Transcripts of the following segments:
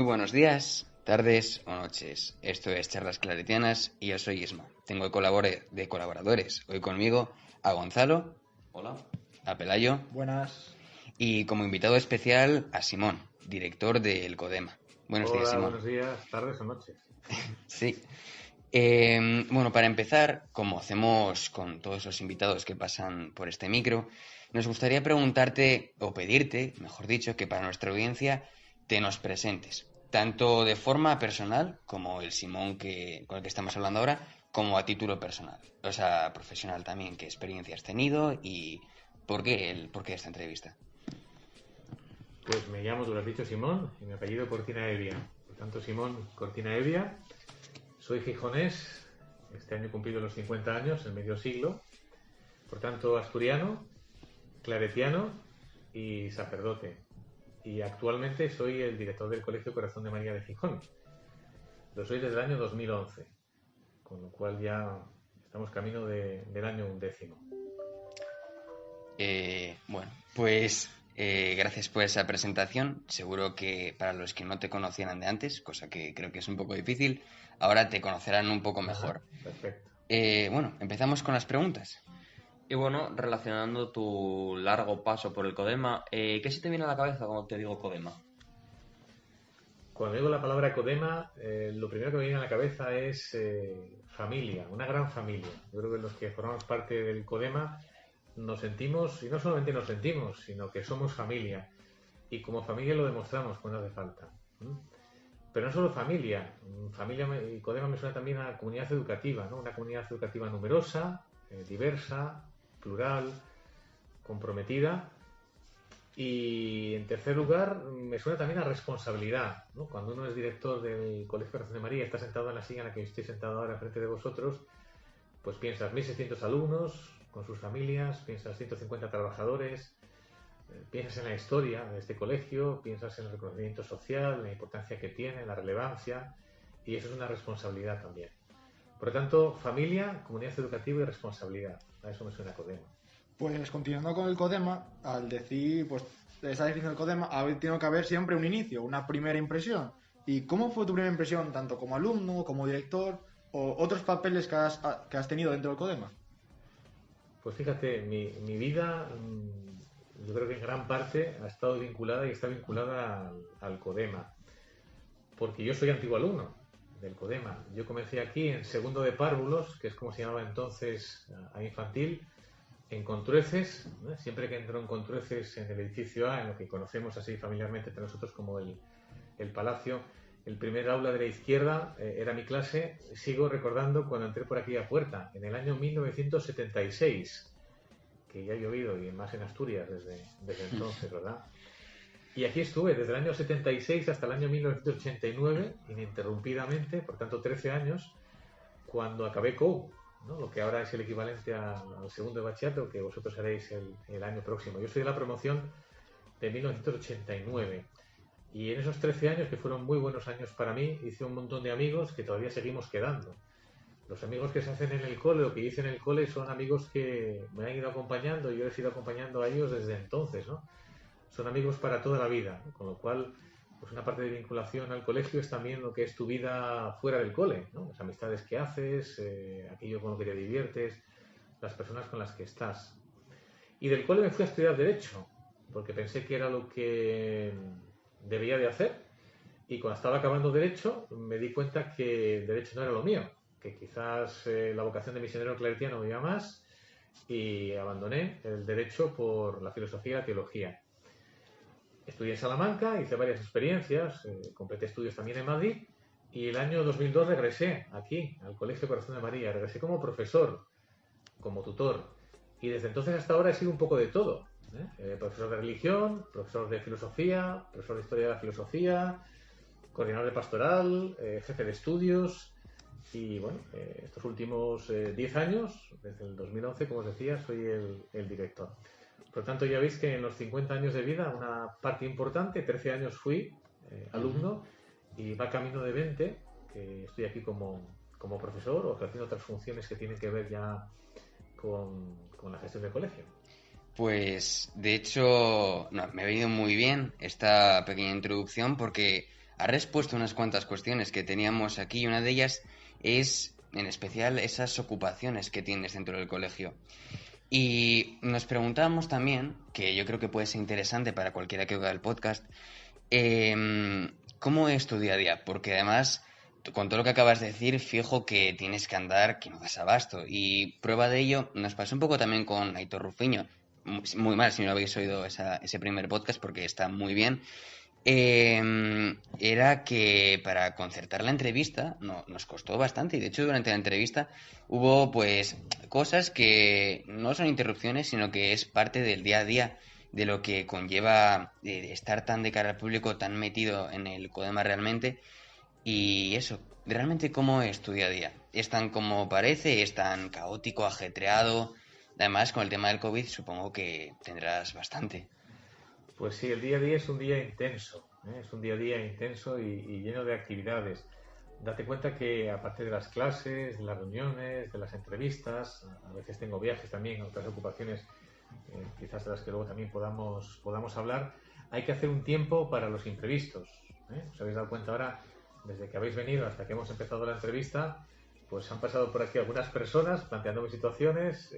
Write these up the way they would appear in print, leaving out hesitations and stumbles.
Muy buenos días, tardes o noches. Esto es Charlas Claretianas y yo soy Isma. Tengo de colaboradores hoy conmigo a Gonzalo. Hola. A Pelayo. Buenas. Y como invitado especial a Simón, director del Codema. Buenos días, Hola, Simón. buenos días, tardes o noches. Sí. Bueno, para empezar, como hacemos con todos los invitados que pasan por este micro, nos gustaría preguntarte, o pedirte, mejor dicho, que para nuestra audiencia te nos presentes, tanto de forma personal, como el Simón con el que estamos hablando ahora, como a título personal, o sea, profesional también, qué experiencia has tenido y por qué esta entrevista. Pues me llamo, tú lo has dicho, Simón, y mi apellido Cortina Evia. Por tanto, Simón Cortina Evia. Soy gijonés, este año he cumplido los 50 años, el medio siglo. Por tanto, asturiano, claretiano y sacerdote. Y actualmente soy el director del Colegio Corazón de María de Gijón. Lo soy desde el año 2011, con lo cual ya estamos camino del año 11º. Bueno, pues gracias por esa presentación. Seguro que para los que no te conocieran de antes, cosa que creo que es un poco difícil, ahora te conocerán un poco mejor. Perfecto. Bueno, empezamos con las preguntas. Y bueno, relacionando tu largo paso por el Codema, ¿qué se te viene a la cabeza cuando te digo Codema? Cuando digo la palabra Codema, lo primero que me viene a la cabeza es familia, una gran familia. Yo creo que los que formamos parte del Codema nos sentimos, y no solamente nos sentimos, sino que somos familia. Y como familia lo demostramos cuando hace falta. Pero no solo familia. Familia y Codema me suena también a comunidad educativa, ¿no? Una comunidad educativa numerosa, diversa, plural, comprometida. Y en tercer lugar, me suena también a responsabilidad, ¿no? Cuando uno es director del Colegio Corazón de María, está sentado en la silla en la que estoy sentado ahora frente de vosotros, pues piensas 1.600 alumnos con sus familias, piensas 150 trabajadores, piensas en la historia de este colegio, piensas en el reconocimiento social, la importancia que tiene, la relevancia, y eso es una responsabilidad también. Por lo tanto, familia, comunidad educativa y responsabilidad. A eso me suena Codema. Pues continuando con el Codema, al decir, pues, esa definición del Codema, tiene que haber siempre un inicio, una primera impresión. ¿Y cómo fue tu primera impresión, tanto como alumno, como director, o otros papeles que has tenido dentro del Codema? Pues fíjate, mi vida, yo creo que en gran parte ha estado vinculada y está vinculada al Codema. Porque yo soy antiguo alumno del Codema. Yo comencé aquí en segundo de párvulos, que es como se llamaba entonces a infantil, en Contrueces, ¿no? Siempre que entro en Contrueces, en el edificio A, en lo que conocemos así familiarmente entre nosotros como el Palacio, el primer aula de la izquierda era mi clase. Sigo recordando cuando entré por aquella puerta, en el año 1976, que ya ha llovido y más en Asturias desde entonces, ¿verdad? Y aquí estuve desde el año 76 hasta el año 1989, ininterrumpidamente, por tanto 13 años, cuando acabé COU, ¿no? Lo que ahora es el equivalente al segundo de bachillerato, que vosotros haréis el año próximo. Yo soy de la promoción de 1989 y en esos 13 años, que fueron muy buenos años para mí, hice un montón de amigos que todavía seguimos quedando. Los amigos que se hacen en el cole o que hice en el cole son amigos que me han ido acompañando y yo les he ido acompañando a ellos desde entonces, ¿no? Son amigos para toda la vida, ¿no? Con lo cual, pues una parte de vinculación al colegio es también lo que es tu vida fuera del cole, ¿no? Las amistades que haces, aquello con lo que te diviertes, las personas con las que estás. Y del cole me fui a estudiar Derecho, porque pensé que era lo que debía de hacer, y cuando estaba acabando Derecho me di cuenta que el Derecho no era lo mío, que quizás la vocación de misionero claretiano me iba más, y abandoné el Derecho por la filosofía y la teología. Estudié en Salamanca, hice varias experiencias, completé estudios también en Madrid y el año 2002 regresé aquí, al Colegio Corazón de María. Regresé como profesor, como tutor y desde entonces hasta ahora he sido un poco de todo. Profesor de religión, profesor de filosofía, profesor de historia de la filosofía, coordinador de pastoral, jefe de estudios y bueno, estos últimos 10 años, desde el 2011, como os decía, soy el director. Por lo tanto, ya veis que en los 50 años de vida, una parte importante, 13 años fui alumno y va camino de 20, que estoy aquí como profesor o ejerciendo otras funciones que tienen que ver ya con la gestión del colegio. Pues, de hecho, no, me ha venido muy bien esta pequeña introducción porque has respuesto unas cuantas cuestiones que teníamos aquí y una de ellas es, en especial, esas ocupaciones que tienes dentro del colegio. Y nos preguntábamos también, que yo creo que puede ser interesante para cualquiera que oiga el podcast, ¿cómo es tu día a día? Porque además, con todo lo que acabas de decir, fijo que tienes que andar, que no das abasto. Y prueba de ello nos pasó un poco también con Aitor Rufiño. Muy mal si no habéis oído ese primer podcast porque está muy bien. Era que para concertar la entrevista nos costó bastante y de hecho durante la entrevista hubo pues cosas que no son interrupciones sino que es parte del día a día de lo que conlleva estar tan de cara al público, tan metido en el Codema realmente y eso, realmente cómo es tu día a día. ¿Es tan como parece? ¿Es tan caótico, ajetreado? Además con el tema del COVID supongo que tendrás bastante. Pues sí, el día a día es un día intenso, ¿eh? Es un día a día intenso y lleno de actividades. Date cuenta que aparte de las clases, de las reuniones, de las entrevistas, a veces tengo viajes también, otras ocupaciones, quizás de las que luego también podamos hablar, hay que hacer un tiempo para los imprevistos, ¿eh? ¿Os habéis dado cuenta ahora, desde que habéis venido hasta que hemos empezado la entrevista, pues han pasado por aquí algunas personas planteándome situaciones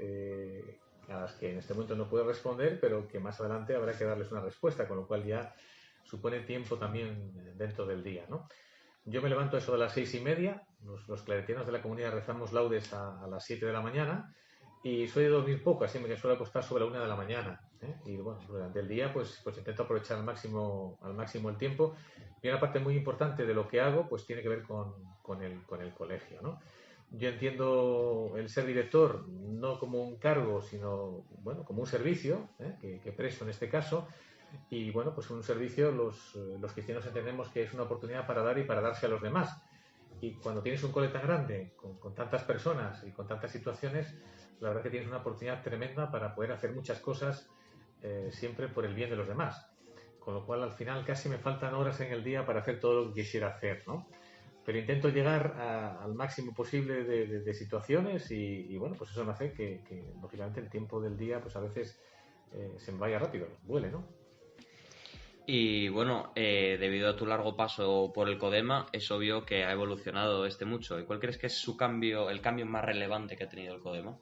a las que en este momento no puedo responder, pero que más adelante habrá que darles una respuesta, con lo cual ya supone tiempo también dentro del día, ¿no? Yo me levanto a eso de las 6:30, los claretianos de la comunidad rezamos laudes a las 7 de la mañana y soy de dormir poco, así me suelo acostar sobre la 1 de la mañana, ¿eh? Y bueno, durante el día pues intento aprovechar al máximo el tiempo y una parte muy importante de lo que hago pues tiene que ver con el colegio, ¿no? Yo entiendo el ser director no como un cargo, sino bueno, como un servicio que presto en este caso. Y bueno, pues un servicio los cristianos entendemos que es una oportunidad para dar y para darse a los demás. Y cuando tienes un cole tan grande, con tantas personas y con tantas situaciones, la verdad que tienes una oportunidad tremenda para poder hacer muchas cosas siempre por el bien de los demás. Con lo cual al final casi me faltan horas en el día para hacer todo lo que quisiera hacer, ¿no? Pero intento llegar al máximo posible de situaciones y bueno, pues eso me hace que lógicamente el tiempo del día pues a veces se me vaya rápido, vuele, ¿no? Y bueno, debido a tu largo paso por el Codema, es obvio que ha evolucionado mucho. ¿Y cuál crees que es el cambio más relevante que ha tenido el Codema?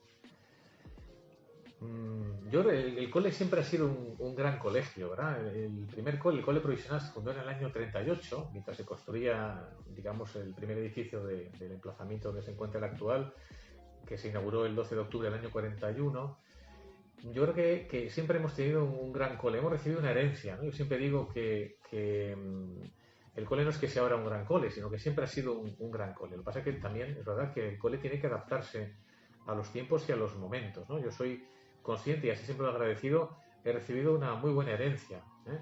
El cole siempre ha sido un gran colegio, ¿verdad? El primer cole, el cole provisional, se fundó en el año 38, mientras se construía, digamos, el primer edificio del emplazamiento donde se encuentra el actual, que se inauguró el 12 de octubre del año 41. Yo creo que siempre hemos tenido un gran cole, hemos recibido una herencia, ¿no? Yo siempre digo que el cole no es que sea ahora un gran cole, sino que siempre ha sido un gran cole. Lo que pasa es que también es verdad que el cole tiene que adaptarse a los tiempos y a los momentos, ¿no? Yo soy consciente y así siempre lo he agradecido, he recibido una muy buena herencia, ¿eh?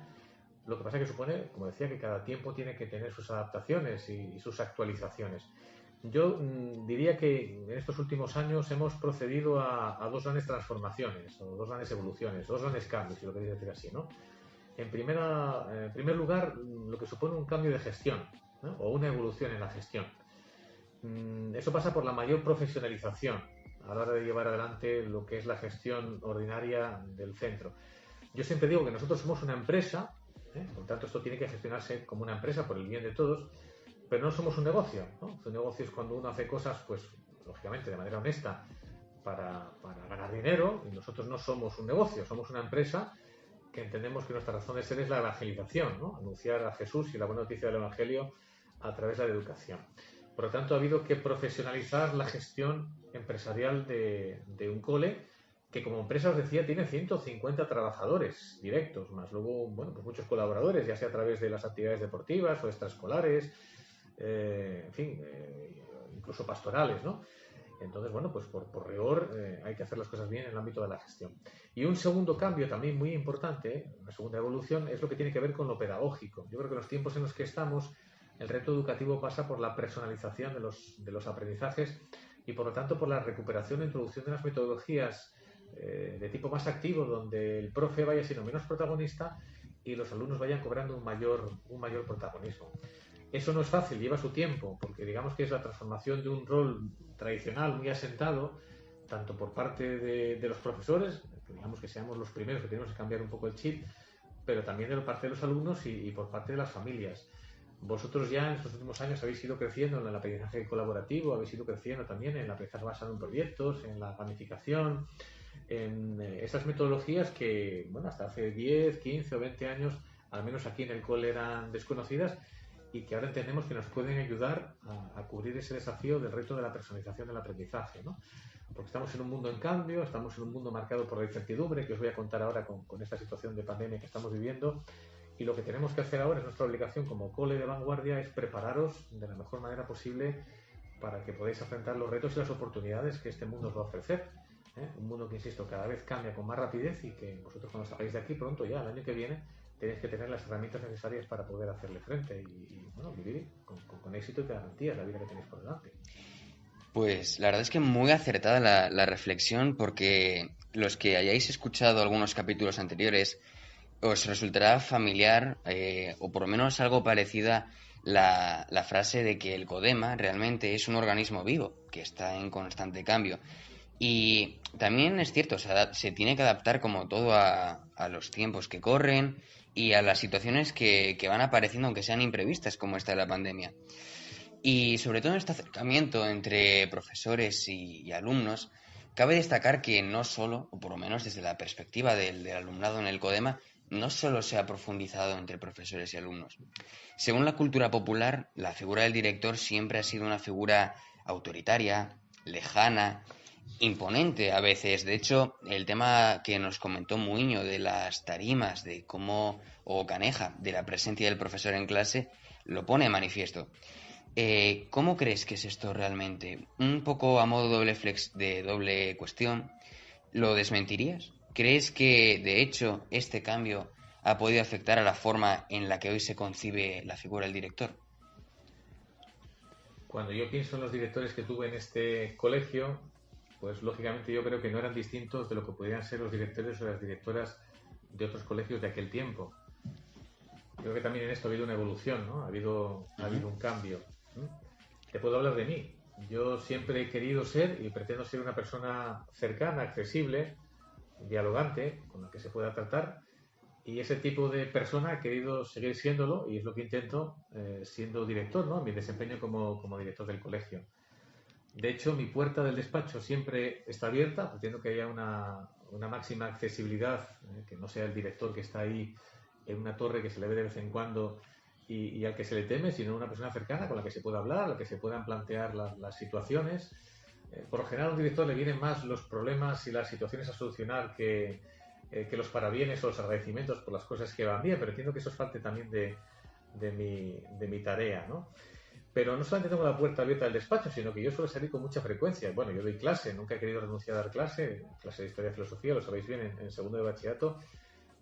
Lo que pasa es que supone, como decía, que cada tiempo tiene que tener sus adaptaciones y sus actualizaciones. Yo diría que en estos últimos años hemos procedido a dos grandes transformaciones, o dos grandes evoluciones, dos grandes cambios, si lo queréis decir así, ¿no? En primer lugar, lo que supone un cambio de gestión, ¿no? O una evolución en la gestión. Eso pasa por la mayor profesionalización a la hora de llevar adelante lo que es la gestión ordinaria del centro. Yo siempre digo que nosotros somos una empresa, por tanto esto tiene que gestionarse como una empresa por el bien de todos, pero no somos un negocio, ¿no? Un negocio es cuando uno hace cosas, pues, lógicamente, de manera honesta para ganar dinero, y nosotros no somos un negocio, somos una empresa que entendemos que nuestra razón de ser es la evangelización, ¿no? Anunciar a Jesús y la buena noticia del Evangelio a través de la educación. Por lo tanto, ha habido que profesionalizar la gestión empresarial de un cole que, como empresa, os decía, tiene 150 trabajadores directos, más luego, bueno, pues muchos colaboradores, ya sea a través de las actividades deportivas o extraescolares, en fin, incluso pastorales, ¿no? Entonces, bueno, pues por rigor hay que hacer las cosas bien en el ámbito de la gestión. Y un segundo cambio también muy importante, una segunda evolución, es lo que tiene que ver con lo pedagógico. Yo creo que en los tiempos en los que estamos, el reto educativo pasa por la personalización de los aprendizajes y, por lo tanto, por la recuperación e introducción de unas metodologías de tipo más activo, donde el profe vaya siendo menos protagonista y los alumnos vayan cobrando un mayor protagonismo. Eso no es fácil, lleva su tiempo, porque digamos que es la transformación de un rol tradicional muy asentado, tanto por parte de los profesores, que digamos que seamos los primeros que tenemos que cambiar un poco el chip, pero también de parte de los alumnos y por parte de las familias. Vosotros ya en estos últimos años habéis ido creciendo en el aprendizaje colaborativo, habéis ido creciendo también en el aprendizaje basado en proyectos, en la gamificación, en esas metodologías que, bueno, hasta hace 10, 15 o 20 años, al menos aquí en el cole, eran desconocidas y que ahora entendemos que nos pueden ayudar a cubrir ese desafío del reto de la personalización del aprendizaje, ¿no? Porque estamos en un mundo en cambio, estamos en un mundo marcado por la incertidumbre, que os voy a contar ahora con esta situación de pandemia que estamos viviendo. Y lo que tenemos que hacer ahora, es nuestra obligación como cole de vanguardia, es prepararos de la mejor manera posible para que podáis afrontar los retos y las oportunidades que este mundo os va a ofrecer. Un mundo que, insisto, cada vez cambia con más rapidez y que vosotros cuando salgáis de aquí pronto, ya el año que viene, tenéis que tener las herramientas necesarias para poder hacerle frente y bueno, vivir con éxito y garantía la vida que tenéis por delante. Pues la verdad es que muy acertada la reflexión, porque los que hayáis escuchado algunos capítulos anteriores os resultará familiar, o por lo menos algo parecida, la frase de que el CODEMA realmente es un organismo vivo que está en constante cambio. Y también es cierto, se tiene que adaptar como todo a los tiempos que corren y a las situaciones que van apareciendo, aunque sean imprevistas, como esta de la pandemia. Y sobre todo en este acercamiento entre profesores y alumnos, cabe destacar que no solo, o por lo menos desde la perspectiva del alumnado en el CODEMA, no solo se ha profundizado entre profesores y alumnos. Según la cultura popular, la figura del director siempre ha sido una figura autoritaria, lejana, imponente a veces. De hecho, el tema que nos comentó Muiño de las tarimas, de cómo, o Caneja, de la presencia del profesor en clase, lo pone de manifiesto. ¿Cómo crees que es esto realmente? Un poco a modo de doble cuestión, ¿lo desmentirías? ¿Crees que, de hecho, este cambio ha podido afectar a la forma en la que hoy se concibe la figura del director? Cuando yo pienso en los directores que tuve en este colegio, pues lógicamente yo creo que no eran distintos de lo que podrían ser los directores o las directoras de otros colegios de aquel tiempo. Creo que también en esto ha habido una evolución, ¿no? Ha habido un cambio. Te puedo hablar de mí. Yo siempre he querido ser y pretendo ser una persona cercana, accesible, dialogante, con la que se pueda tratar. Y ese tipo de persona he querido seguir siéndolo y es lo que intento siendo director, ¿no? Mi desempeño como director del colegio. De hecho, mi puerta del despacho siempre está abierta, pretendo que haya una máxima accesibilidad, que no sea el director que está ahí en una torre que se le ve de vez en cuando y al que se le teme, sino una persona cercana con la que se pueda hablar, a la que se puedan plantear las situaciones. Por lo general, a un director le vienen más los problemas y las situaciones a solucionar que los parabienes o los agradecimientos por las cosas que van bien, pero entiendo que eso es parte también de mi tarea, ¿no? Pero no solamente tengo la puerta abierta del despacho, sino que yo suelo salir con mucha frecuencia. Bueno, yo doy clase, nunca he querido renunciar a dar clase de Historia y Filosofía, lo sabéis bien, en segundo de bachillerato,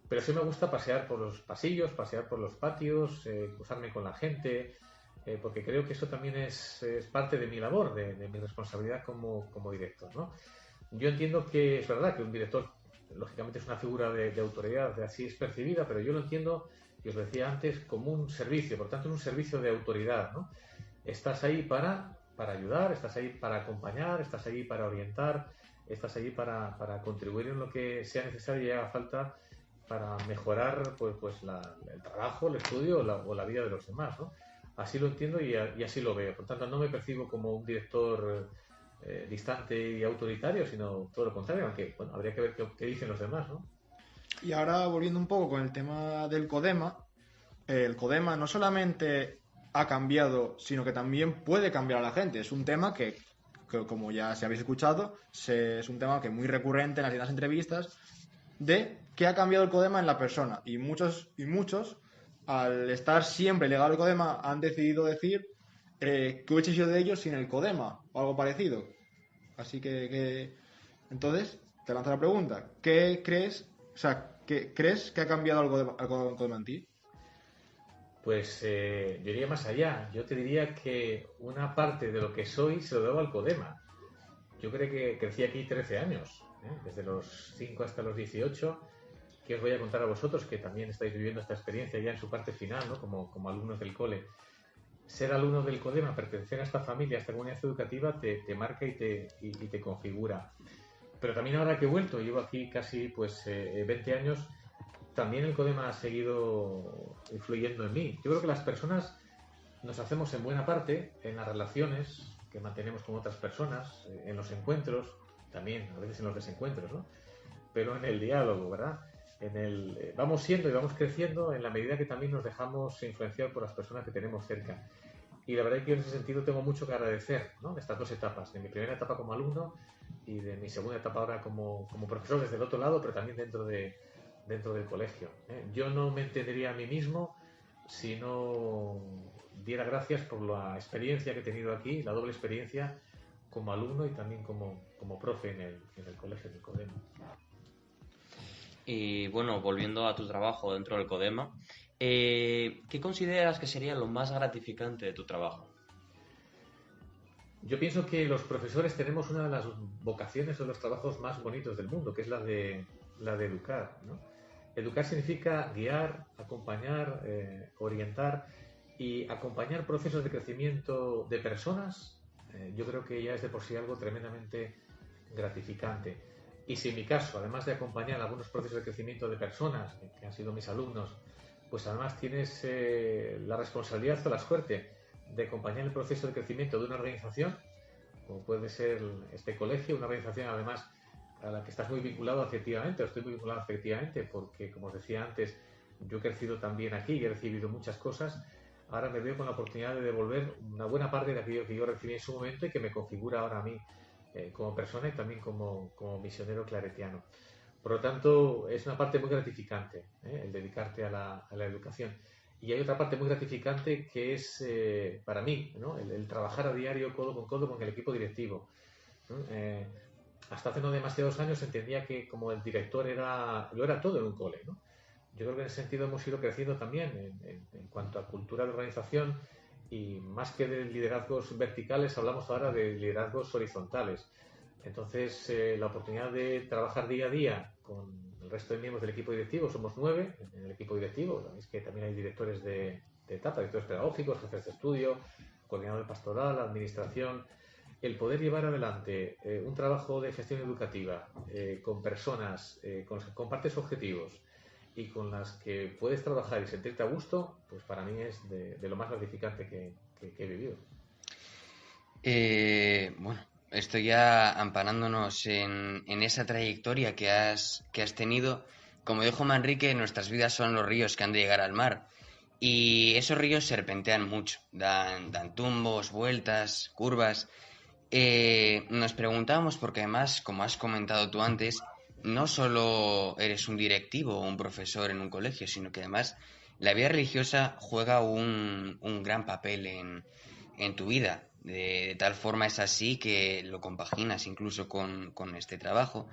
pero sí me gusta pasear por los pasillos, pasear por los patios, cruzarme con la gente, porque creo que eso también es parte de mi labor, de mi responsabilidad como director, ¿no? Yo entiendo que es verdad que un director, lógicamente, es una figura de autoridad, así es percibida, pero yo lo entiendo, y os lo decía antes, como un servicio, por tanto, es un servicio de autoridad, ¿no? Estás ahí para ayudar, estás ahí para acompañar, estás ahí para orientar, estás ahí para contribuir en lo que sea necesario y haga falta para mejorar pues el trabajo, el estudio o la vida de los demás, ¿no? Así lo entiendo y así lo veo. Por tanto, no me percibo como un director distante y autoritario, sino todo lo contrario, aunque bueno, habría que ver qué dicen los demás, ¿no? Y ahora volviendo un poco con el tema del CODEMA, el CODEMA no solamente ha cambiado, sino que también puede cambiar a la gente. Es un tema que como ya se habéis escuchado, es un tema que es muy recurrente en las distintas entrevistas, de qué ha cambiado el CODEMA en la persona. Y muchos, al estar siempre ligado al CODEMA, han decidido decir que hubiese sido de ellos sin el CODEMA o algo parecido. Así que entonces, te lanzo la pregunta. ¿Qué crees? O sea, ¿qué crees que ha cambiado el CODEMA en ti? Pues yo iría más allá. Yo te diría que una parte de lo que soy se lo debo al CODEMA. Yo creo que crecí aquí 13 años, desde los 5 hasta los 18, que os voy a contar a vosotros, que también estáis viviendo esta experiencia ya en su parte final, ¿no? Como alumnos del cole. Ser alumno del CODEMA, pertenecer a esta familia, a esta comunidad educativa, te marca y te configura. Pero también ahora que he vuelto, llevo aquí casi 20 años, también el CODEMA ha seguido influyendo en mí. Yo creo que las personas nos hacemos en buena parte en las relaciones que mantenemos con otras personas, en los encuentros, también a veces en los desencuentros, ¿no? Pero en el diálogo, ¿verdad? Vamos siendo y vamos creciendo en la medida que también nos dejamos influenciar por las personas que tenemos cerca. Y la verdad es que en ese sentido tengo mucho que agradecer, ¿no? De estas dos etapas, de mi primera etapa como alumno y de mi segunda etapa ahora como profesor desde el otro lado, pero también dentro del colegio, ¿eh? Yo no me entendería a mí mismo si no diera gracias por la experiencia que he tenido aquí, la doble experiencia como alumno y también como profe en el colegio del CODEMA. Y bueno, volviendo a tu trabajo dentro del CODEMA, ¿qué consideras que sería lo más gratificante de tu trabajo? Yo pienso que los profesores tenemos una de las vocaciones o los trabajos más bonitos del mundo, que es la de educar, ¿no? Educar significa guiar, acompañar, orientar y acompañar procesos de crecimiento de personas. Yo creo que ya es de por sí algo tremendamente gratificante. Y si en mi caso, además de acompañar algunos procesos de crecimiento de personas que han sido mis alumnos, pues además tienes la responsabilidad o la suerte de acompañar el proceso de crecimiento de una organización, como puede ser este colegio, una organización además a la que estás muy vinculado afectivamente, o estoy muy vinculado afectivamente, porque como os decía antes, yo he crecido también aquí y he recibido muchas cosas. Ahora me veo con la oportunidad de devolver una buena parte de aquello que yo recibí en su momento y que me configura ahora a mí como persona y también como misionero claretiano. Por lo tanto, es una parte muy gratificante, el dedicarte a la educación. Y hay otra parte muy gratificante que es para mí, ¿no? el trabajar a diario codo con el equipo directivo, ¿no? Hasta hace no demasiados años entendía que como el director lo era todo en un cole, ¿no? Yo creo que en ese sentido hemos ido creciendo también en cuanto a cultura de organización y más que de liderazgos verticales hablamos ahora de liderazgos horizontales. Entonces, la oportunidad de trabajar día a día con el resto de miembros del equipo directivo, somos 9 en el equipo directivo, es que también hay directores de etapa, directores pedagógicos, jefes de estudio, coordinador pastoral, administración. El poder llevar adelante un trabajo de gestión educativa con personas con las que compartes objetivos y con las que puedes trabajar y sentirte a gusto, pues para mí es de lo más gratificante que he vivido. Bueno, estoy ya amparándonos en esa trayectoria que has tenido. Como dijo Manrique, nuestras vidas son los ríos que han de llegar al mar. Y esos ríos serpentean mucho, dan tumbos, vueltas, curvas. Nos preguntábamos, porque además, como has comentado tú antes, no solo eres un directivo o un profesor en un colegio, sino que además la vida religiosa juega un gran papel en tu vida. De tal forma es así que lo compaginas incluso con este trabajo.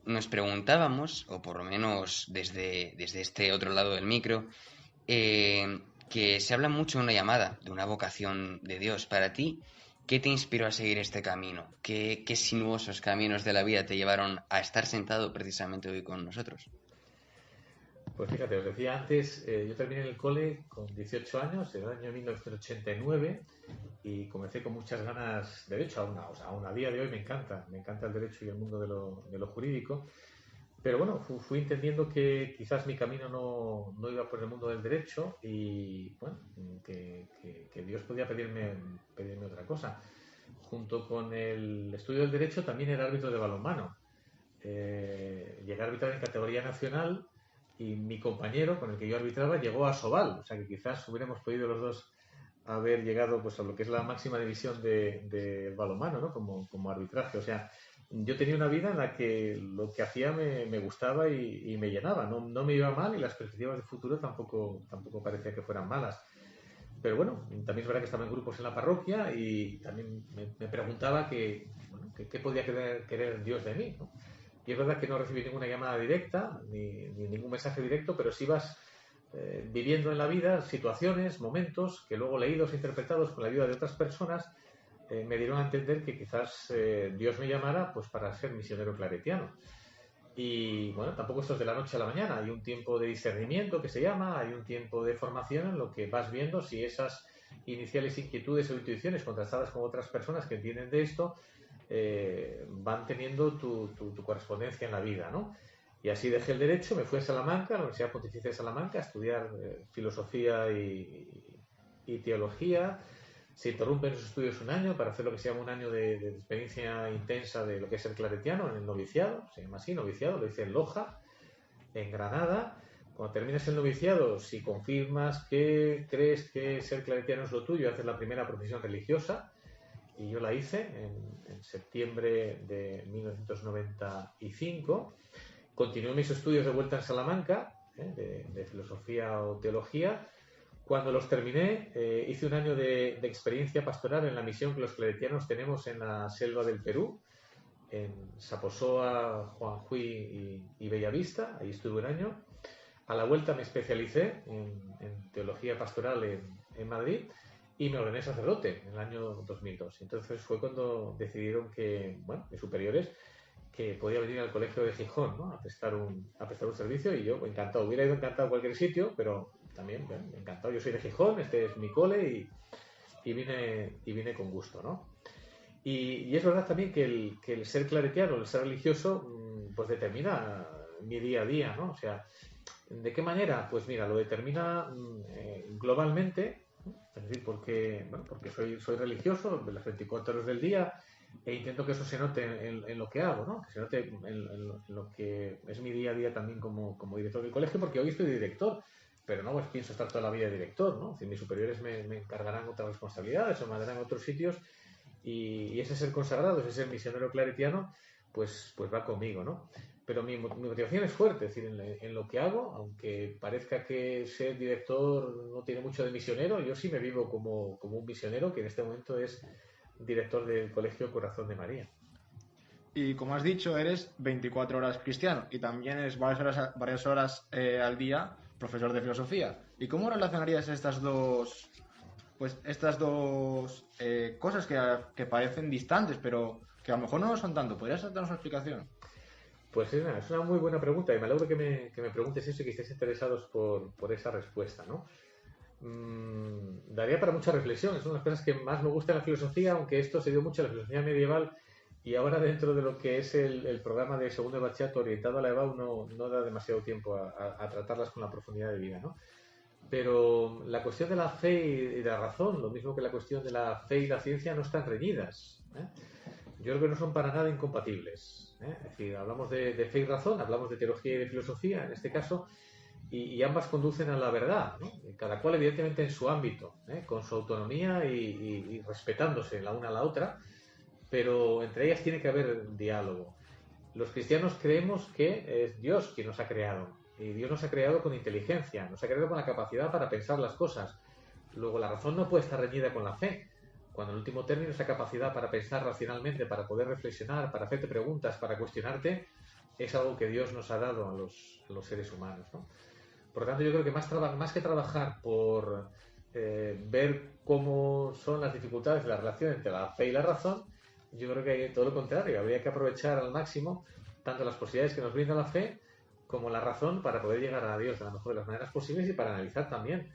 Nos preguntábamos, o por lo menos desde este otro lado del micro, que se habla mucho de una llamada, de una vocación de Dios para ti. ¿Qué te inspiró a seguir este camino? ¿Qué sinuosos caminos de la vida te llevaron a estar sentado precisamente hoy con nosotros? Pues fíjate, os decía antes, yo terminé en el cole con 18 años, en el año 1989, y comencé con muchas ganas, de derecho, aún a día de hoy me encanta el derecho y el mundo de lo jurídico, pero bueno, fui entendiendo que quizás mi camino no iba por el mundo del derecho y bueno, que Dios podía pedirme otra cosa. Junto con el estudio del derecho también era árbitro de balonmano. Llegué a arbitrar en categoría nacional y mi compañero con el que yo arbitraba llegó a Sobal, o sea que quizás hubiéramos podido los dos haber llegado pues a lo que es la máxima división del balonmano, ¿no? Como arbitraje. O sea, yo tenía una vida en la que lo que hacía me gustaba y me llenaba, no me iba mal y las perspectivas de futuro tampoco parecía que fueran malas. Pero bueno, también es verdad que estaba en grupos en la parroquia y también me preguntaba qué podía querer Dios de mí, ¿no? Y es verdad que no recibí ninguna llamada directa, ni ningún mensaje directo, pero sí vas viviendo en la vida situaciones, momentos, que luego leídos e interpretados con la ayuda de otras personas, me dieron a entender que quizás Dios me llamara pues para ser misionero claretiano. Y bueno, tampoco esto es de la noche a la mañana, hay un tiempo de discernimiento que se llama, hay un tiempo de formación en lo que vas viendo si esas iniciales inquietudes o intuiciones contrastadas con otras personas que entienden de esto van teniendo tu correspondencia en la vida, ¿no? Y así dejé el derecho, me fui a Salamanca, a la Universidad Pontificia de Salamanca, a estudiar filosofía y teología. Se interrumpen los estudios un año para hacer lo que se llama un año de experiencia intensa de lo que es el claretiano en el noviciado, se llama así, noviciado, lo hice en Loja, en Granada. Cuando terminas el noviciado, si confirmas que crees que ser claretiano es lo tuyo, haces la primera profesión religiosa, y yo la hice en septiembre de 1995. Continué mis estudios de vuelta en Salamanca, de filosofía o teología. Cuando los terminé, hice un año de experiencia pastoral en la misión que los claretianos tenemos en la selva del Perú, en Saposoa, Juanjuy y Bellavista. Ahí estuve un año. A la vuelta me especialicé en teología pastoral en Madrid y me ordené sacerdote en el año 2002. Entonces fue cuando decidieron que, bueno, mis superiores, que podía venir al colegio de Gijón, ¿no? a prestar un servicio, y yo encantado, hubiera ido encantado a cualquier sitio, pero también, bueno, encantado. Yo soy de Gijón, este es mi cole y vine con gusto, ¿no? Y es verdad también que el ser claretiano, el ser religioso, pues determina mi día a día, ¿no? O sea, ¿de qué manera? Pues mira, lo determina globalmente, ¿no? Es decir, porque soy religioso las 24 horas del día, e intento que eso se note en lo que hago, ¿no? Que se note en lo que es mi día a día también como director del colegio, porque hoy estoy de director, pero no pues pienso estar toda la vida de director, ¿no? Es decir, mis superiores me encargarán otras responsabilidades o me mandarán a otros sitios, y ese ser consagrado, ese ser misionero claretiano, pues va conmigo, ¿no? Pero mi motivación es fuerte, es decir, en lo que hago, aunque parezca que ser director no tiene mucho de misionero, yo sí me vivo como un misionero, que en este momento es director del Colegio Corazón de María. Y como has dicho, eres 24 horas cristiano y también eres varias horas al día profesor de filosofía. ¿Y cómo relacionarías estas dos cosas que parecen distantes, pero que a lo mejor no lo son tanto? ¿Podrías darnos una explicación? Pues es una muy buena pregunta, y me alegro que me preguntes eso y que estéis interesados por esa respuesta, ¿no? Daría para mucha reflexión. Es una de las cosas que más me gusta en la filosofía, aunque esto se dio mucho en la filosofía medieval, y ahora dentro de lo que es el programa de segundo de bachillerato orientado a la EBAU no da demasiado tiempo a tratarlas con la profundidad de vida, ¿no? Pero la cuestión de la fe y de la razón, lo mismo que la cuestión de la fe y la ciencia, no están reñidas, ¿eh? Yo creo que no son para nada incompatibles, ¿eh? Es decir, hablamos de fe y razón, hablamos de teología y de filosofía en este caso, y ambas conducen a la verdad, ¿no? Cada cual evidentemente en su ámbito, con su autonomía y respetándose la una a la otra, pero entre ellas tiene que haber diálogo. Los cristianos creemos que es Dios quien nos ha creado, y Dios nos ha creado con inteligencia, nos ha creado con la capacidad para pensar las cosas. Luego, la razón no puede estar reñida con la fe, cuando en último término esa capacidad para pensar racionalmente, para poder reflexionar, para hacerte preguntas, para cuestionarte, es algo que Dios nos ha dado a los seres humanos, ¿no? Por lo tanto, yo creo que más que trabajar por ver cómo son las dificultades de la relación entre la fe y la razón, yo creo que hay todo lo contrario. Habría que aprovechar al máximo tanto las posibilidades que nos brinda la fe como la razón para poder llegar a Dios de la mejor de las maneras posibles, y para analizar también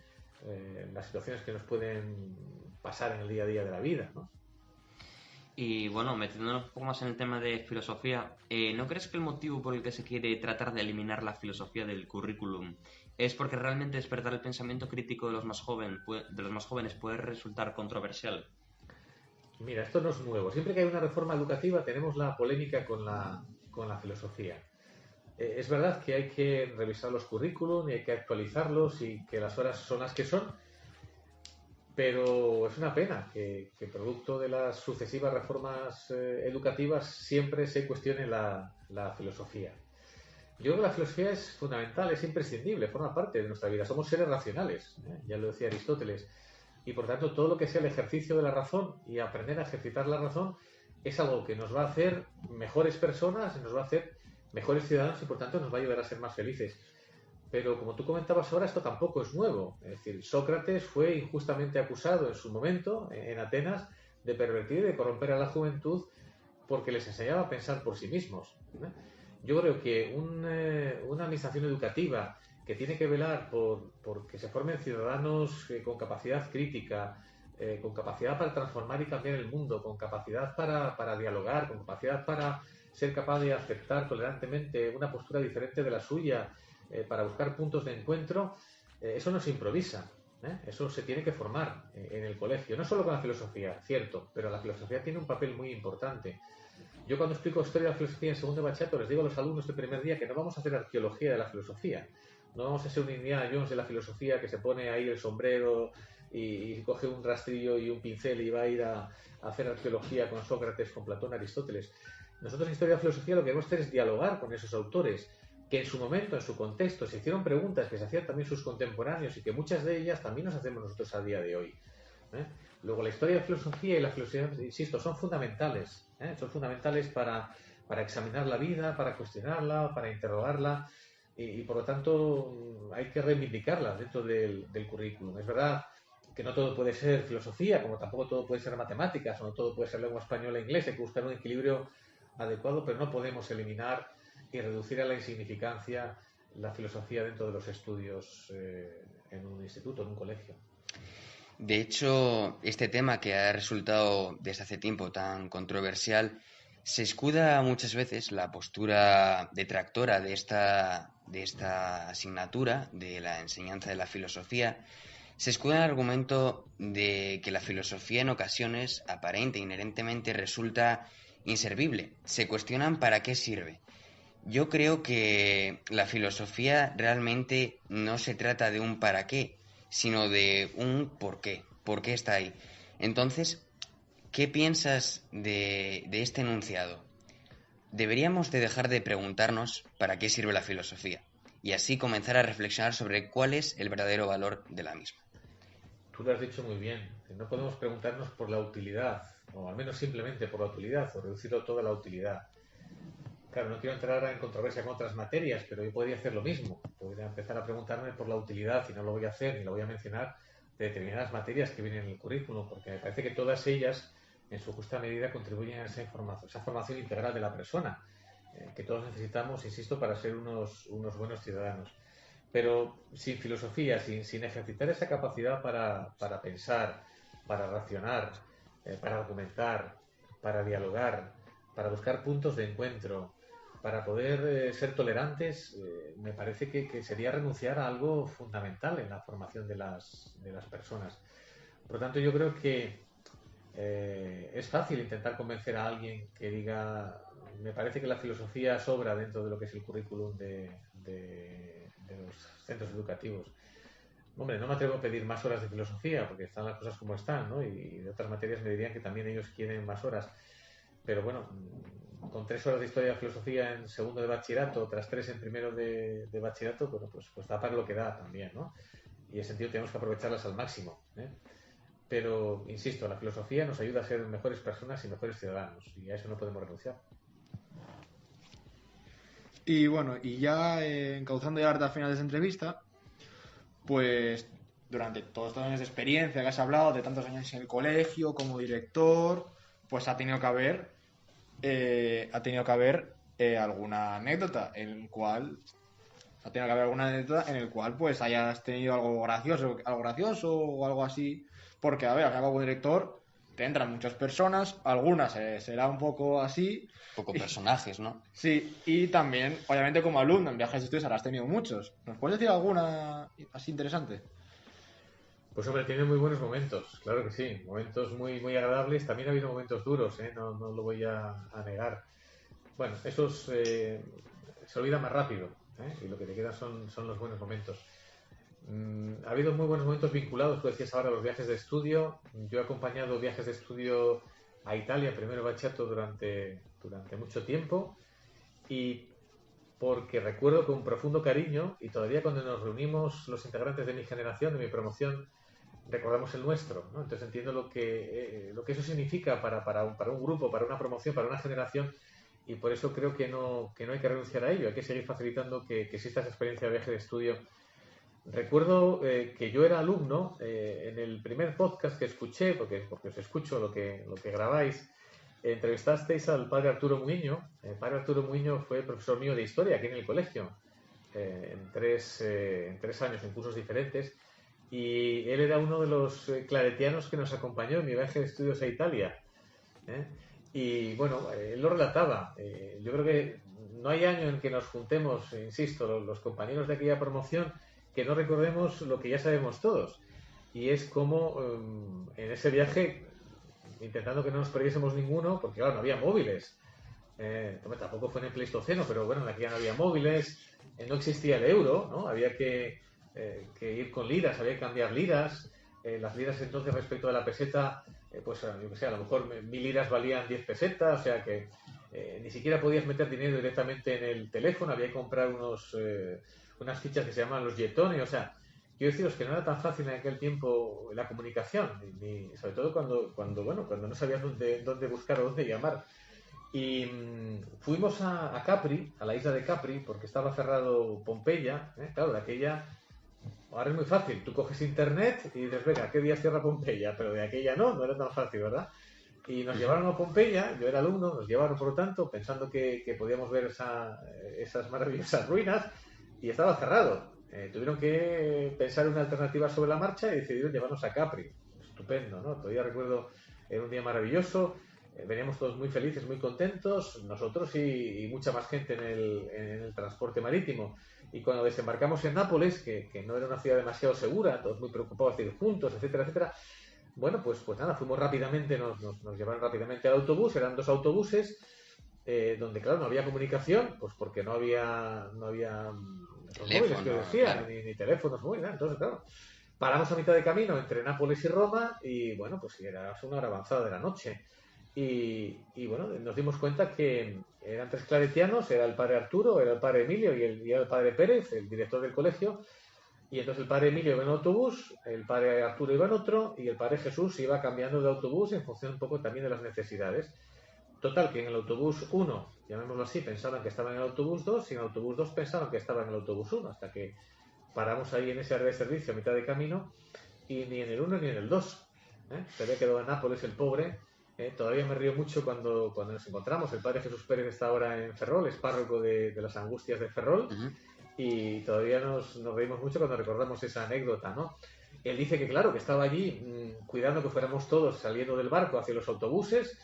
las situaciones que nos pueden pasar en el día a día de la vida, ¿no? Y bueno, metiéndonos un poco más en el tema de filosofía, ¿no crees que el motivo por el que se quiere tratar de eliminar la filosofía del currículum es porque realmente despertar el pensamiento crítico de los más jóvenes puede resultar controversial? Mira, esto no es nuevo. Siempre que hay una reforma educativa tenemos la polémica con la filosofía. Es verdad que hay que revisar los currículum y hay que actualizarlos, y que las horas son las que son, pero es una pena que producto de las sucesivas reformas educativas siempre se cuestione la filosofía. Yo creo que la filosofía es fundamental, es imprescindible, forma parte de nuestra vida. Somos seres racionales, ya lo decía Aristóteles, y por tanto todo lo que sea el ejercicio de la razón y aprender a ejercitar la razón es algo que nos va a hacer mejores personas, nos va a hacer mejores ciudadanos, y por tanto nos va a ayudar a ser más felices. Pero como tú comentabas ahora, esto tampoco es nuevo. Es decir, Sócrates fue injustamente acusado en su momento, en Atenas, de pervertir y de corromper a la juventud porque les enseñaba a pensar por sí mismos, ¿eh? Yo creo que una administración educativa que tiene que velar por que se formen ciudadanos con capacidad crítica, con capacidad para transformar y cambiar el mundo, con capacidad para dialogar, con capacidad para ser capaz de aceptar tolerantemente una postura diferente de la suya, para buscar puntos de encuentro, eso no se improvisa. Eso se tiene que formar en el colegio, no solo con la filosofía, cierto, pero la filosofía tiene un papel muy importante. Yo cuando explico historia de la filosofía en segundo de bachillerato les digo a los alumnos el primer día que no vamos a hacer arqueología de la filosofía, no vamos a ser un Indiana Jones de la filosofía que se pone ahí el sombrero y coge un rastrillo y un pincel y va a ir a hacer arqueología con Sócrates, con Platón, Aristóteles. Nosotros en historia de la filosofía lo que queremos hacer es dialogar con esos autores que en su momento, en su contexto, se hicieron preguntas que se hacían también sus contemporáneos y que muchas de ellas también nos hacemos nosotros a día de hoy. Luego, la historia de la filosofía y la filosofía, insisto, son fundamentales. Son fundamentales para examinar la vida, para cuestionarla, para interrogarla y por lo tanto hay que reivindicarla dentro del currículum. Es verdad que no todo puede ser filosofía, como tampoco todo puede ser matemáticas, o no todo puede ser lengua española e inglés, hay que buscar un equilibrio adecuado, pero no podemos eliminar y reducir a la insignificancia la filosofía dentro de los estudios en un instituto, en un colegio. De hecho, este tema que ha resultado desde hace tiempo tan controversial, se escuda muchas veces la postura detractora de esta asignatura, de la enseñanza de la filosofía, se escuda en el argumento de que la filosofía en ocasiones, aparente e inherentemente, resulta inservible. Se cuestionan para qué sirve. Yo creo que la filosofía realmente no se trata de un para qué, sino de un por qué. ¿Por qué está ahí? Entonces, ¿qué piensas de este enunciado? Deberíamos de dejar de preguntarnos para qué sirve la filosofía y así comenzar a reflexionar sobre cuál es el verdadero valor de la misma. Tú lo has dicho muy bien. No podemos preguntarnos por la utilidad, o al menos simplemente por la utilidad, o reducirlo todo a la utilidad. Claro, no quiero entrar ahora en controversia con otras materias, pero yo podría hacer lo mismo. Podría empezar a preguntarme por la utilidad, y no lo voy a hacer, ni lo voy a mencionar, de determinadas materias que vienen en el currículum, porque me parece que todas ellas, en su justa medida, contribuyen a esa formación integral de la persona, que todos necesitamos, insisto, para ser unos buenos ciudadanos. Pero sin filosofía, sin ejercitar esa capacidad para pensar, para racionar, para argumentar, para dialogar, para buscar puntos de encuentro, para poder ser tolerantes, me parece que sería renunciar a algo fundamental en la formación de las personas. Por lo tanto, yo creo que es fácil intentar convencer a alguien que diga, me parece que la filosofía sobra dentro de lo que es el currículum de los centros educativos. Hombre, no me atrevo a pedir más horas de filosofía porque están las cosas como están, ¿no? Y de otras materias me dirían que también ellos quieren más horas. Pero bueno, con 3 horas de historia de filosofía en segundo de bachillerato, otras 3 en primero de bachillerato, bueno, pues da para lo que da también, ¿no? Y en ese sentido tenemos que aprovecharlas al máximo, ¿eh? Pero, insisto, la filosofía nos ayuda a ser mejores personas y mejores ciudadanos, y a eso no podemos renunciar. Y bueno, y ya encauzando ya al final de esta entrevista, pues durante todos estos años de experiencia que has hablado, de tantos años en el colegio, como director, pues ha tenido que haber alguna anécdota en el cual pues hayas tenido algo gracioso o algo así, porque a ver, al final como director te entran muchas personas, algunas será un poco así, Poco personajes, ¿no? sí, y también obviamente como alumno en viajes de estudios habrás tenido muchos. ¿Nos puedes decir alguna así interesante? Pues hombre, tiene muy buenos momentos, claro que sí, momentos muy, muy agradables. También ha habido momentos duros, no lo voy a negar. Bueno, esos se olvidan más rápido, y lo que te queda son los buenos momentos. Ha habido muy buenos momentos vinculados, tú decías ahora, los viajes de estudio. Yo he acompañado viajes de estudio a Italia, primero bachillerato, durante mucho tiempo, y porque recuerdo con profundo cariño, y todavía cuando nos reunimos los integrantes de mi generación, de mi promoción, recordamos el nuestro, ¿no? Entonces entiendo lo que eso significa para un grupo, para una promoción, para una generación, y por eso creo que no hay que renunciar a ello, hay que seguir facilitando que exista esa experiencia de viaje de estudio. Recuerdo que yo era alumno en el primer podcast que escuché, porque os escucho lo que grabáis. Entrevistasteis al padre Arturo Muiño. El padre Arturo Muiño fue profesor mío de historia aquí en el colegio, en 3 años, en cursos diferentes, y él era uno de los claretianos que nos acompañó en mi viaje de estudios a Italia. Y bueno, él lo relataba. Yo creo que no hay año en que nos juntemos, insisto, los compañeros de aquella promoción, que no recordemos lo que ya sabemos todos. y es como en ese viaje, intentando que no nos perdiésemos ninguno, porque claro, no había móviles. Tampoco fue en el Pleistoceno, pero bueno, aquí ya no había móviles, no existía el euro, ¿no? Había que ir con liras, había que cambiar liras. Las liras entonces respecto de la peseta, pues yo que sé, a lo mejor 1000 liras valían 10 pesetas, o sea que ni siquiera podías meter dinero directamente en el teléfono, había que comprar unas fichas que se llamaban los jetones, o sea, quiero deciros que no era tan fácil en aquel tiempo la comunicación, sobre todo cuando no sabías dónde buscar o dónde llamar. Y fuimos a Capri, a la isla de Capri, porque estaba cerrado Pompeya, claro, de aquella. Ahora es muy fácil, tú coges internet y dices, venga, ¿qué día cierra Pompeya? Pero de aquella no era tan fácil, ¿verdad? Y nos llevaron a Pompeya, yo era alumno, nos llevaron por lo tanto, pensando que podíamos ver esas maravillosas ruinas, y estaba cerrado. Tuvieron que pensar una alternativa sobre la marcha y decidieron llevarnos a Capri. Estupendo, ¿no? Todavía recuerdo, era un día maravilloso, veníamos todos muy felices, muy contentos, nosotros y mucha más gente en el transporte marítimo. Y cuando desembarcamos en Nápoles, que no era una ciudad demasiado segura, todos muy preocupados de ir juntos, etcétera, etcétera, bueno, pues nada, fuimos rápidamente, nos llevaron rápidamente al autobús, eran 2 autobuses, donde claro, no había comunicación, pues porque no había los móviles que decía, claro. ni teléfonos móviles, entonces claro, paramos a mitad de camino entre Nápoles y Roma y bueno, pues era una hora avanzada de la noche. Y bueno, nos dimos cuenta que eran 3 claretianos, era el padre Arturo, era el padre Emilio y era el padre Pérez, el director del colegio. Y entonces el padre Emilio iba en autobús, el padre Arturo iba en otro y el padre Jesús iba cambiando de autobús en función un poco también de las necesidades. Total, que en el autobús 1, llamémoslo así, pensaban que estaba en el autobús 2 y en el autobús 2 pensaban que estaba en el autobús 1, hasta que paramos ahí en ese área de servicio a mitad de camino y ni en el 1 ni en el 2. Se había quedado en Nápoles el pobre. Todavía me río mucho cuando nos encontramos. El padre Jesús Pérez está ahora en Ferrol, es párroco de las Angustias de Ferrol, y todavía nos reímos mucho cuando recordamos esa anécdota, ¿no? Él dice que claro, que estaba allí cuidando que fuéramos todos saliendo del barco hacia los autobuses,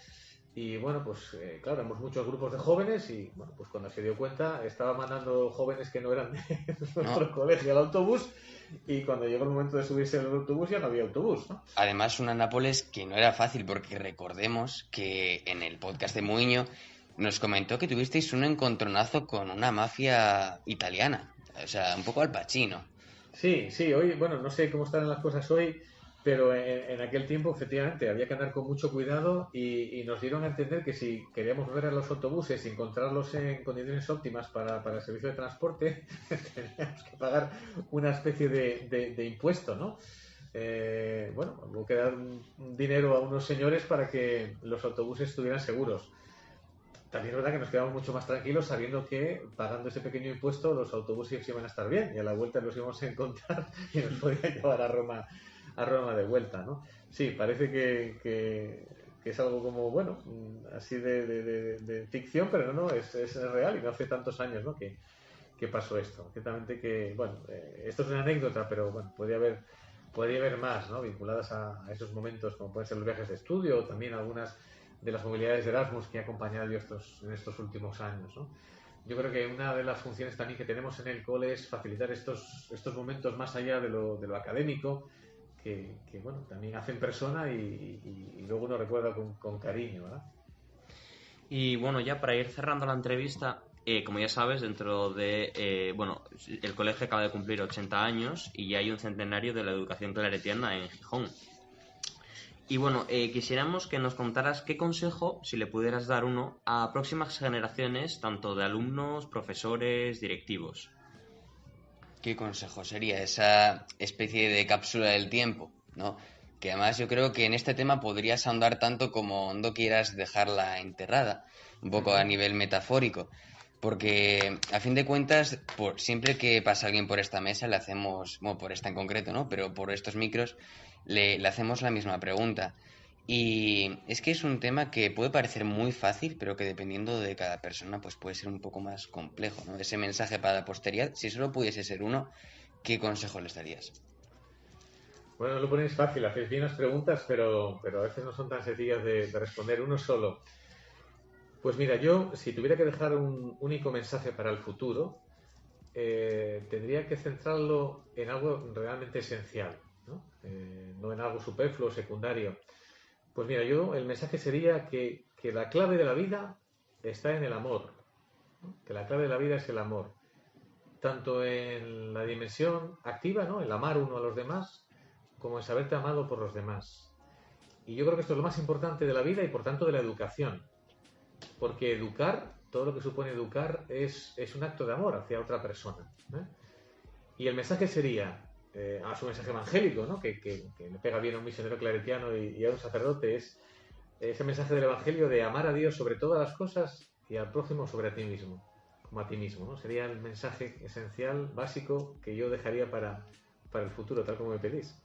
y bueno, pues claro, éramos muchos grupos de jóvenes y bueno, pues cuando se dio cuenta estaba mandando jóvenes que no eran de nuestro colegio al autobús, y cuando llegó el momento de subirse al autobús ya no había autobús, ¿no? Además, una Nápoles que no era fácil, porque recordemos que en el podcast de Muiño nos comentó que tuvisteis un encontronazo con una mafia italiana, o sea, un poco Al Pacino. Sí, hoy, bueno, no sé cómo están las cosas hoy, pero en aquel tiempo efectivamente había que andar con mucho cuidado y nos dieron a entender que si queríamos ver a los autobuses y encontrarlos en condiciones óptimas para el servicio de transporte, teníamos que pagar una especie de impuesto, ¿no? Bueno, hubo que dar un dinero a unos señores para que los autobuses estuvieran seguros. También es verdad que nos quedamos mucho más tranquilos sabiendo que pagando ese pequeño impuesto los autobuses iban a estar bien y a la vuelta los íbamos a encontrar y nos podían llevar a Roma de vuelta, ¿no? Sí, parece que es algo como, bueno, así de ficción, pero no, es real y no hace tantos años, ¿no? que pasó esto. Ciertamente que, bueno, esto es una anécdota, pero bueno, podría haber más, ¿no? Vinculadas a esos momentos, como pueden ser los viajes de estudio o también algunas de las movilidades de Erasmus que he acompañado yo en estos últimos años, ¿no? Yo creo que una de las funciones también que tenemos en el cole es facilitar estos momentos más allá de lo académico, que bueno, también hacen persona y luego uno recuerda con cariño, ¿verdad? Y bueno, ya para ir cerrando la entrevista, como ya sabes, dentro de, bueno, el colegio acaba de cumplir 80 años y ya hay un centenario de la educación claretiana en Gijón. Y bueno, quisiéramos que nos contaras qué consejo, si le pudieras dar uno, a próximas generaciones, tanto de alumnos, profesores, directivos. ¿Qué consejo sería esa especie de cápsula del tiempo, ¿no? Que además yo creo que en este tema podrías ahondar tanto como no quieras dejarla enterrada, un poco a nivel metafórico, porque a fin de cuentas, siempre que pasa alguien por esta mesa le hacemos, bueno, por esta en concreto, ¿no? Pero por estos micros le hacemos la misma pregunta. Y es que es un tema que puede parecer muy fácil, pero que dependiendo de cada persona, pues puede ser un poco más complejo, ¿no? Ese mensaje para la posteridad, si solo pudiese ser uno, ¿qué consejo les darías? Bueno, no lo ponéis fácil, hacéis bien las preguntas, pero a veces no son tan sencillas de responder uno solo. Pues mira, yo, si tuviera que dejar un único mensaje para el futuro, tendría que centrarlo en algo realmente esencial, ¿no? no en algo superfluo o secundario. Pues mira, el mensaje sería que la clave de la vida está en el amor, ¿no? Que la clave de la vida es el amor, tanto en la dimensión activa, ¿no? El amar uno a los demás, como en saberte amado por los demás. Y yo creo que esto es lo más importante de la vida y por tanto de la educación, porque educar, todo lo que supone educar, es un acto de amor hacia otra persona, ¿eh? Y el mensaje sería, a su mensaje evangélico, ¿no? Que le pega bien a un misionero claretiano y a un sacerdote, es ese mensaje del evangelio de amar a Dios sobre todas las cosas y al prójimo sobre a ti mismo, como a ti mismo, ¿no? Sería el mensaje esencial, básico, que yo dejaría para el futuro, tal como me pedís.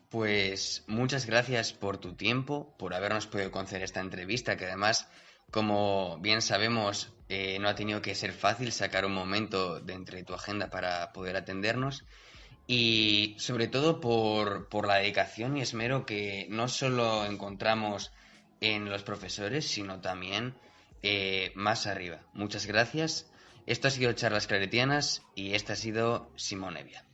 Pues muchas gracias por tu tiempo, por habernos podido conceder esta entrevista, que además, como bien sabemos, no ha tenido que ser fácil sacar un momento de entre tu agenda para poder atendernos y sobre todo por la dedicación y esmero que no solo encontramos en los profesores, sino también más arriba. Muchas gracias. Esto ha sido Charlas Claretianas y esta ha sido Simón Evia.